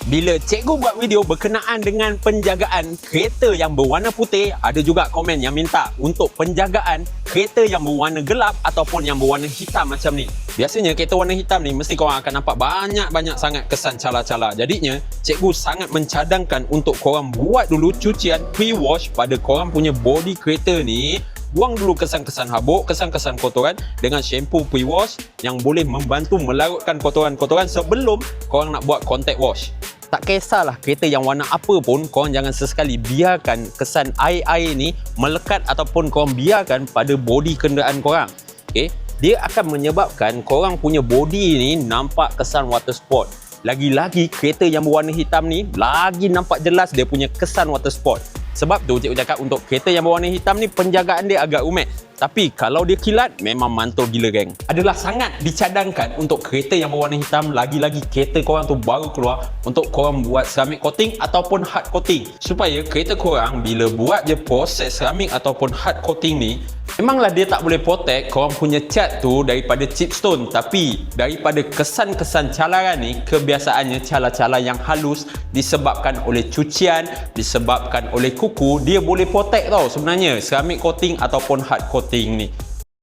Bila cikgu buat video berkenaan dengan penjagaan kereta yang berwarna putih, ada juga komen yang minta untuk penjagaan kereta yang berwarna gelap ataupun yang berwarna hitam macam ni. Biasanya kereta warna hitam ni mesti korang akan nampak banyak sangat kesan cala-cala. Jadinya cikgu sangat mencadangkan untuk korang buat dulu cucian pre-wash pada korang punya body kereta ni. Buang dulu kesan-kesan habuk, kesan-kesan kotoran dengan shampoo pre-wash yang boleh membantu melarutkan kotoran-kotoran sebelum korang nak buat contact wash. Tak kisahlah kereta yang warna apa pun, korang jangan sesekali biarkan kesan air-air ni melekat ataupun korang biarkan pada bodi kenderaan korang. Okay? Dia akan menyebabkan korang punya bodi ni nampak kesan water sport. Lagi-lagi kereta yang berwarna hitam ni lagi nampak jelas dia punya kesan water sport. Sebab tu cikgu cakap untuk kereta yang berwarna hitam ni penjagaan dia agak rumit. Tapi kalau dia kilat, memang mantul gila geng. Adalah sangat dicadangkan untuk kereta yang berwarna hitam, lagi-lagi kereta korang tu baru keluar, untuk korang buat ceramic coating ataupun hard coating. Supaya kereta korang bila buat je proses ceramic ataupun hard coating ni, memanglah dia tak boleh protect korang punya cat tu daripada chipstone. Tapi daripada kesan-kesan calaran ni, kebiasaannya cala-cala yang halus disebabkan oleh cucian, disebabkan oleh kuku, dia boleh protect tau sebenarnya ceramic coating ataupun hard coating ni.